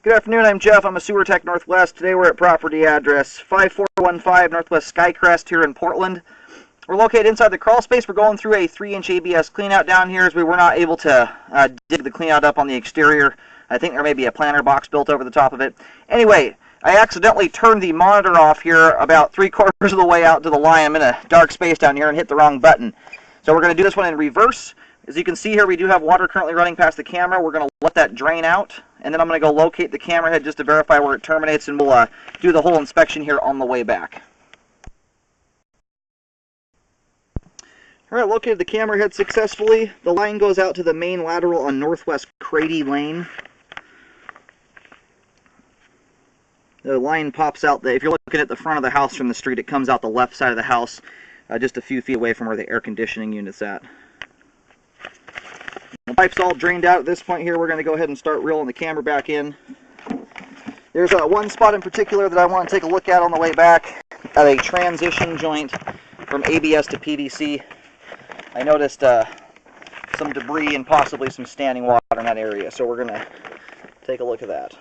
Good afternoon, I'm Jeff. I'm a Sewer Tech Northwest. Today we're at property address 5415 Northwest Skycrest here in Portland. We're located inside the crawl space. We're going through a 3-inch ABS cleanout down here as we were not able to dig the cleanout up on the exterior. I think there may be a planter box built over the top of it. Anyway, I accidentally turned the monitor off here about 3/4 of the way out to the line. I'm in a dark space down here and hit the wrong button. So we're going to do this one in reverse. As you can see here, we do have water currently running past the camera. We're going to let that drain out, and then I'm going to go locate the camera head just to verify where it terminates, and we'll do the whole inspection here on the way back. All right, located the camera head successfully. The line goes out to the main lateral on Northwest Crady Lane. The line pops out, if you're looking at the front of the house from the street, it comes out the left side of the house, just a few feet away from where the air conditioning unit's at. The pipe's all drained out at this point here. We're going to go ahead and start reeling the camera back in. There's one spot in particular that I want to take a look at on the way back, at a transition joint from ABS to PVC. I noticed some debris and possibly some standing water in that area, so we're going to take a look at that.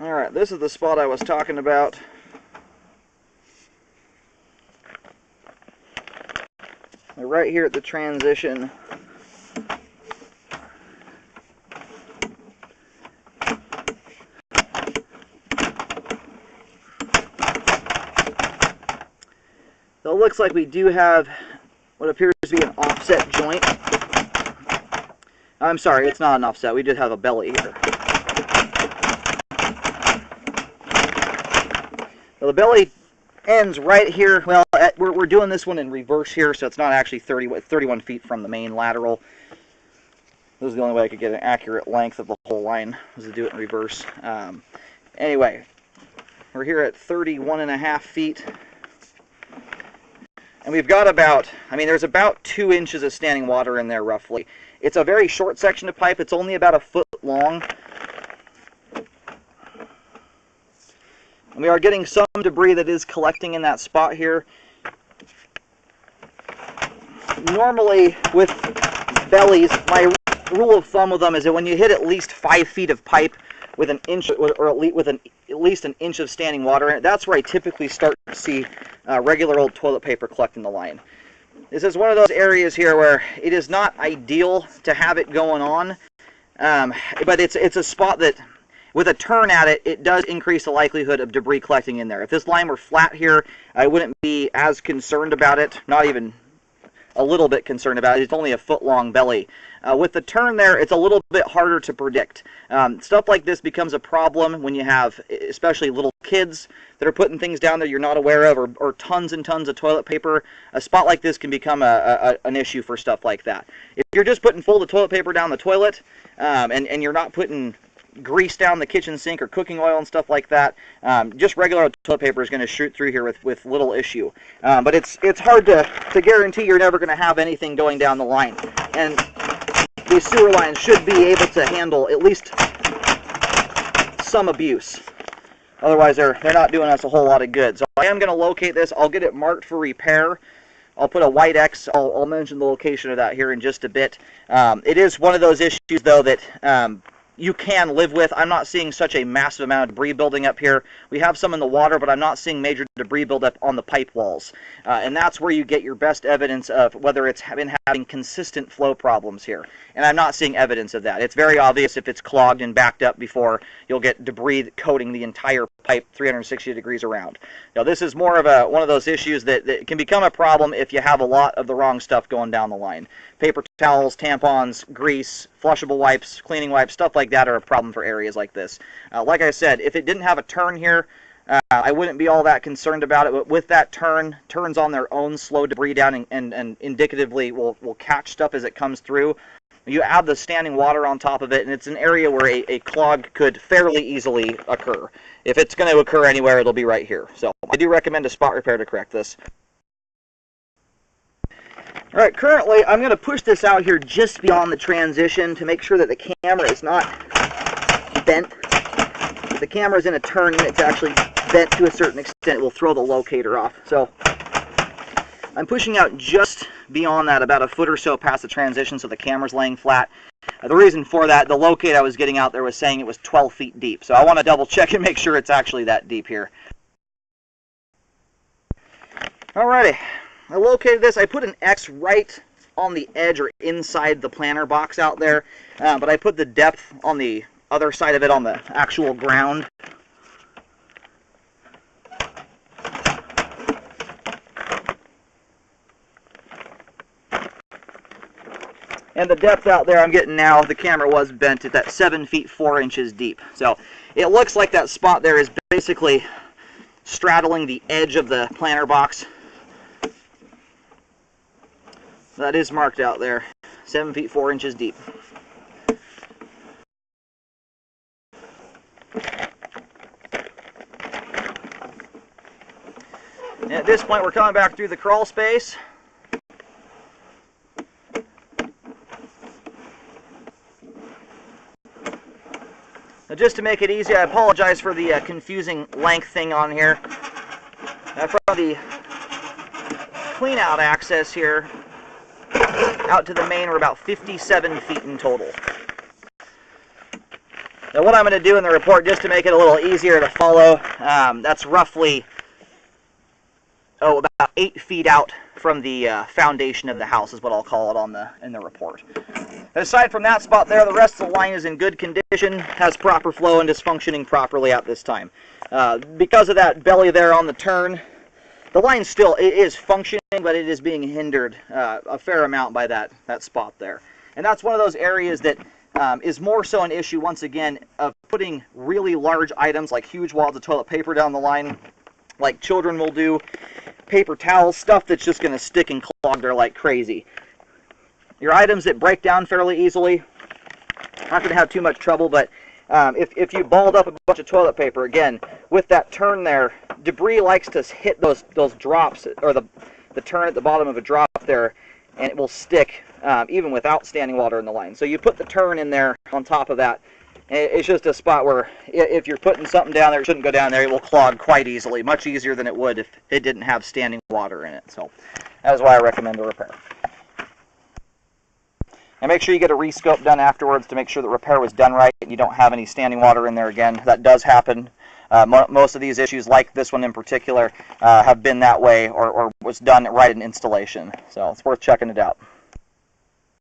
Alright, this is the spot I was talking about. Right here at the transition. So it looks like we do have what appears to be an offset joint. I'm sorry, it's not an offset. We did have a belly here. Well, the belly ends right here. Well, we're doing this one in reverse here, so it's not actually 31 feet from the main lateral. This is the only way I could get an accurate length of the whole line, was to do it in reverse. Anyway, we're here at 31.5 feet. And we've got about, there's about 2 inches of standing water in there, roughly. It's a very short section of pipe. It's only about 1 foot long. And we are getting some debris that is collecting in that spot here. Normally, with bellies, my rule of thumb with them is that when you hit at least 5 feet of pipe with an inch, or with at least an inch of standing water in it, that's where I typically start to see regular old toilet paper collecting the line. This is one of those areas here where it is not ideal to have it going on, but it's a spot that, with a turn at it, it does increase the likelihood of debris collecting in there. If this line were flat here, I wouldn't be as concerned about it, not even a little bit concerned about it. It's only 1 foot long belly. With the turn there, it's a little bit harder to predict. Stuff like this becomes a problem when you have, especially little kids that are putting things down that you're not aware of, or tons and tons of toilet paper. A spot like this can become an issue for stuff like that. If you're just putting full of toilet paper down the toilet, and you're not putting grease down the kitchen sink or cooking oil and stuff like that, just regular toilet paper is going to shoot through here with little issue. But it's hard to guarantee you're never going to have anything going down the line. And these sewer lines should be able to handle at least some abuse. Otherwise, they're not doing us a whole lot of good. So I am going to locate this. I'll get it marked for repair I'll put a white X. I'll mention the location of that here in just a bit. It is one of those issues, though, that you can live with. I'm not seeing such a massive amount of debris building up here. We have some in the water, but I'm not seeing major debris buildup on the pipe walls. And that's where you get your best evidence of whether it's been having consistent flow problems here. And I'm not seeing evidence of that. It's very obvious if it's clogged and backed up before you'll get debris coating the entire pipe 360 degrees around. Now, this is more of one of those issues that can become a problem if you have a lot of the wrong stuff going down the line. Paper towels, tampons, grease, flushable wipes, cleaning wipes, stuff like that are a problem for areas like this. Like I said, if it didn't have a turn here, I wouldn't be all that concerned about it, but with that turns on their own slow debris down and indicatively will catch stuff as it comes through. You add the standing water on top of it, and it's an area where a clog could fairly easily occur. If it's going to occur anywhere, it'll be right here. So I do recommend a spot repair to correct this. All right, currently I'm going to push this out here just beyond the transition to make sure that the camera is not bent. If the camera is in a turn and it's actually bent to a certain extent, it will throw the locator off. So I'm pushing out just beyond that, about a foot or so past the transition, so the camera's laying flat. The reason for that, the locate I was getting out there was saying it was 12 feet deep. So I want to double check and make sure it's actually that deep here. Alrighty. I located this. I put an X right on the edge or inside the planter box out there, but I put the depth on the other side of it on the actual ground. And the depth out there I'm getting now, the camera was bent at that 7 feet 4 inches deep. So it looks like that spot there is basically straddling the edge of the planter box. That is marked out there, 7 feet 4 inches deep. And at this point, we're coming back through the crawl space. Now, just to make it easy, I apologize for the confusing length thing on here. From the clean-out access here out to the main, we're about 57 feet in total. Now, what I'm going to do in the report, just to make it a little easier to follow, that's roughly about 8 feet out from the foundation of the house is what I'll call it in the report. Aside from that spot there, the rest of the line is in good condition, has proper flow, and is functioning properly at this time. Because of that belly there on the turn, the line still is functioning, but it is being hindered a fair amount by that spot there. And that's one of those areas that is more so an issue, once again, of putting really large items like huge wads of toilet paper down the line, like children will do, paper towels, stuff that's just going to stick and clog there like crazy. Your items that break down fairly easily, not going to have too much trouble, but if you balled up a bunch of toilet paper, again, with that turn there, debris likes to hit those drops, or the turn at the bottom of a drop there, and it will stick even without standing water in the line. So you put the turn in there on top of that, and it's just a spot where if you're putting something down there, it shouldn't go down there, it will clog quite easily, much easier than it would if it didn't have standing water in it. So that is why I recommend a repair. And make sure you get a rescope done afterwards to make sure the repair was done right and you don't have any standing water in there again. That does happen. Most of these issues, like this one in particular, have been that way or was done right in installation. So it's worth checking it out.